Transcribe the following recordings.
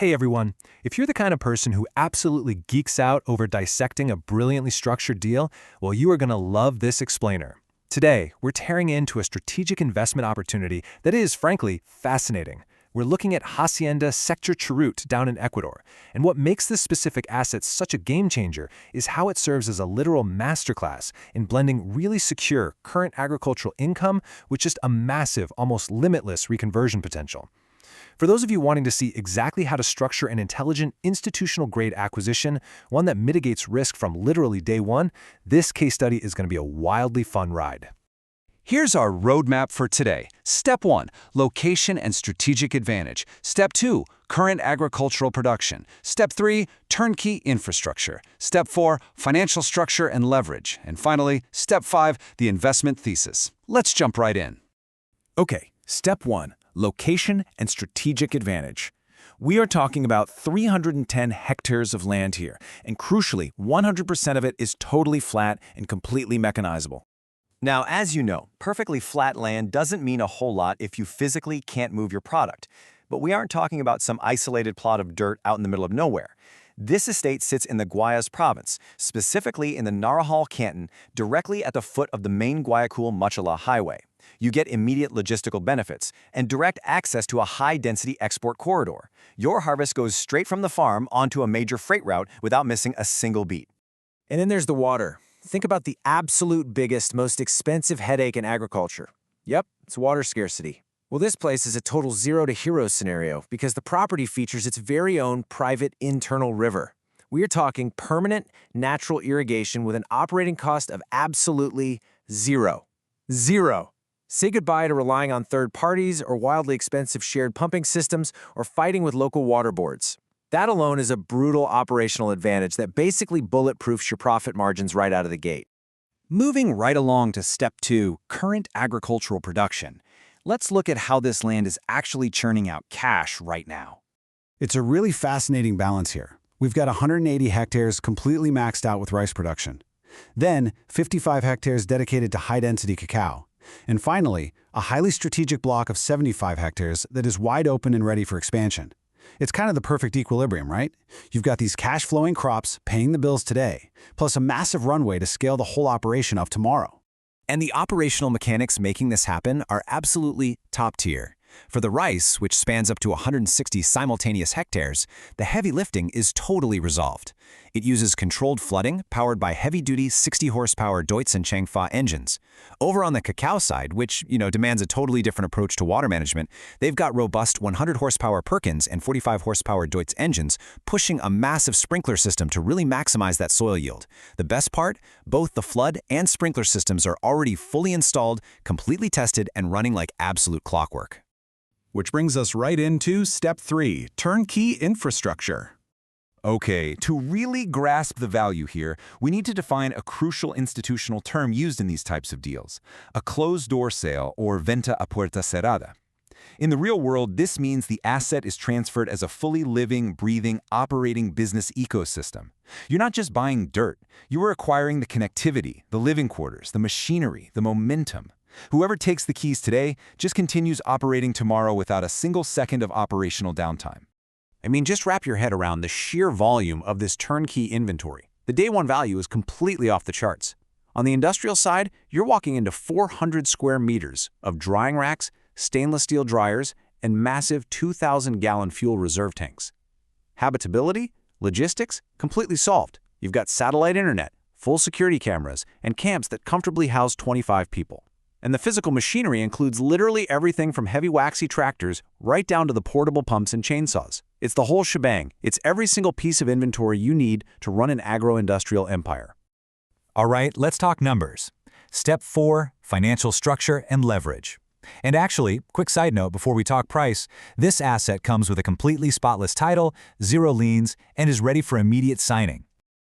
Hey everyone, if you're the kind of person who absolutely geeks out over dissecting a brilliantly structured deal, well, you are going to love this explainer. Today, we're tearing into a strategic investment opportunity that is, frankly, fascinating. We're looking at Hacienda Sector Churute down in Ecuador, and what makes this specific asset such a game changer is how it serves as a literal masterclass in blending really secure current agricultural income with just a massive, almost limitless reconversion potential. For those of you wanting to see exactly how to structure an intelligent, institutional-grade acquisition, one that mitigates risk from literally day one, this case study is going to be a wildly fun ride. Here's our roadmap for today. Step 1, location and strategic advantage. Step 2, current agricultural production. Step 3, turnkey infrastructure. Step 4, financial structure and leverage. And finally, Step 5, the investment thesis. Let's jump right in. Okay, Step 1, location and strategic advantage. We are talking about 310 hectares of land here, and crucially, 100% of it is totally flat and completely mechanizable. Now, as you know, perfectly flat land doesn't mean a whole lot if you physically can't move your product. But we aren't talking about some isolated plot of dirt out in the middle of nowhere. This estate sits in the Guayas province, specifically in the Naranjal Canton, directly at the foot of the main Guayaquil-Machala highway. You get immediate logistical benefits and direct access to a high-density export corridor. Your harvest goes straight from the farm onto a major freight route without missing a single beat. And then there's the water. Think about the absolute biggest, most expensive headache in agriculture. Yep, it's water scarcity. Well, this place is a total zero to hero scenario because the property features its very own private internal river. We are talking permanent natural irrigation with an operating cost of absolutely zero. Zero. Say goodbye to relying on third parties or wildly expensive shared pumping systems or fighting with local water boards. That alone is a brutal operational advantage that basically bulletproofs your profit margins right out of the gate. Moving right along to Step 2, current agricultural production. Let's look at how this land is actually churning out cash right now. It's a really fascinating balance here. We've got 180 hectares completely maxed out with rice production. Then, 55 hectares dedicated to high-density cacao. And finally, a highly strategic block of 75 hectares that is wide open and ready for expansion. It's kind of the perfect equilibrium, right? You've got these cash-flowing crops paying the bills today, plus a massive runway to scale the whole operation up tomorrow. And the operational mechanics making this happen are absolutely top tier. For the rice, which spans up to 160 simultaneous hectares, the heavy lifting is totally resolved. It uses controlled flooding powered by heavy-duty 60-horsepower Deutz and Changfa engines. Over on the cacao side, which, demands a totally different approach to water management, they've got robust 100-horsepower Perkins and 45-horsepower Deutz engines pushing a massive sprinkler system to really maximize that soil yield. The best part? Both the flood and sprinkler systems are already fully installed, completely tested, and running like absolute clockwork. Which brings us right into Step 3, turnkey infrastructure. Okay, to really grasp the value here, we need to define a crucial institutional term used in these types of deals, a closed-door sale or venta a puerta cerrada. In the real world, this means the asset is transferred as a fully living, breathing, operating business ecosystem. You're not just buying dirt, you are acquiring the connectivity, the living quarters, the machinery, the momentum. Whoever takes the keys today just continues operating tomorrow without a single second of operational downtime. I mean, just wrap your head around the sheer volume of this turnkey inventory. The day one value is completely off the charts. On the industrial side, you're walking into 400 square meters of drying racks, stainless steel dryers, and massive 2,000-gallon fuel reserve tanks. Habitability, logistics, completely solved. You've got satellite internet, full security cameras, and camps that comfortably house 25 people. And the physical machinery includes literally everything from heavy waxy tractors right down to the portable pumps and chainsaws. It's the whole shebang. It's every single piece of inventory you need to run an agro-industrial empire. All right, let's talk numbers. Step 4, financial structure and leverage. And actually, quick side note before we talk price, this asset comes with a completely spotless title, zero liens, and is ready for immediate signing.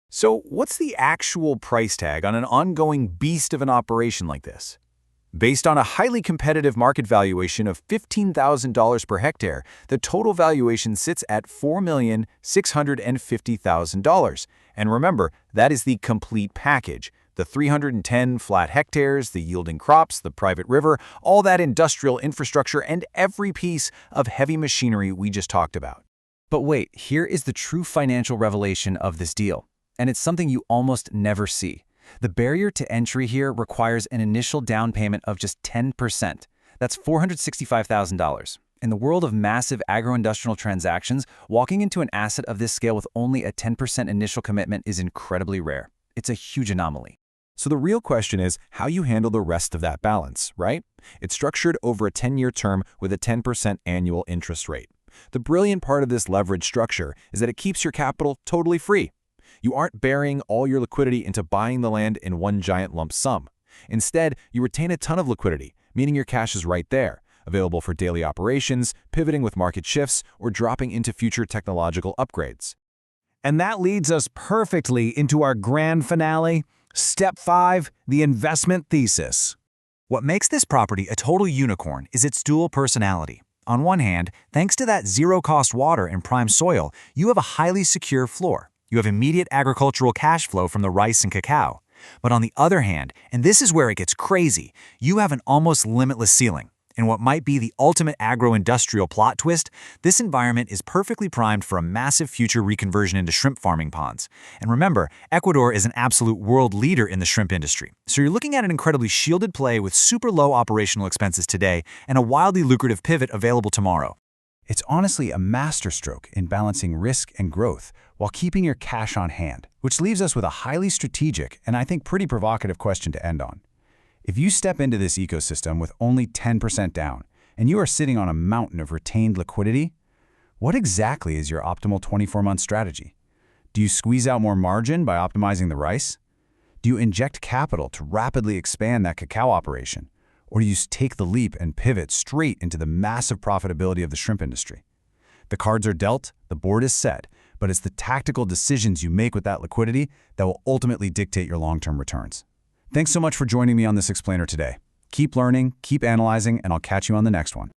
So what's the actual price tag on an ongoing beast of an operation like this? Based on a highly competitive market valuation of $15,000 per hectare, the total valuation sits at $4,650,000. And remember, that is the complete package. The 310 flat hectares, the yielding crops, the private river, all that industrial infrastructure, and every piece of heavy machinery we just talked about. But wait, here is the true financial revelation of this deal. And it's something you almost never see. The barrier to entry here requires an initial down payment of just 10%. That's $465,000. In the world of massive agro-industrial transactions, walking into an asset of this scale with only a 10% initial commitment is incredibly rare. It's a huge anomaly. So the real question is how you handle the rest of that balance, right? It's structured over a 10-year term with a 10% annual interest rate. The brilliant part of this leverage structure is that it keeps your capital totally free. You aren't burying all your liquidity into buying the land in one giant lump sum. Instead, you retain a ton of liquidity, meaning your cash is right there, available for daily operations, pivoting with market shifts, or dropping into future technological upgrades. And that leads us perfectly into our grand finale, Step 5, the investment thesis. What makes this property a total unicorn is its dual personality. On one hand, thanks to that zero-cost water and prime soil, you have a highly secure floor. You have immediate agricultural cash flow from the rice and cacao. But on the other hand, and this is where it gets crazy, you have an almost limitless ceiling. In what might be the ultimate agro-industrial plot twist, this environment is perfectly primed for a massive future reconversion into shrimp farming ponds. And remember, Ecuador is an absolute world leader in the shrimp industry. So you're looking at an incredibly shielded play with super low operational expenses today and a wildly lucrative pivot available tomorrow. It's honestly a masterstroke in balancing risk and growth while keeping your cash on hand, which leaves us with a highly strategic and I think pretty provocative question to end on. If you step into this ecosystem with only 10% down and you are sitting on a mountain of retained liquidity, what exactly is your optimal 24-month strategy? Do you squeeze out more margin by optimizing the rice? Do you inject capital to rapidly expand that cacao operation? Or do you take the leap and pivot straight into the massive profitability of the shrimp industry? The cards are dealt, the board is set, but it's the tactical decisions you make with that liquidity that will ultimately dictate your long-term returns. Thanks so much for joining me on this explainer today. Keep learning, keep analyzing, and I'll catch you on the next one.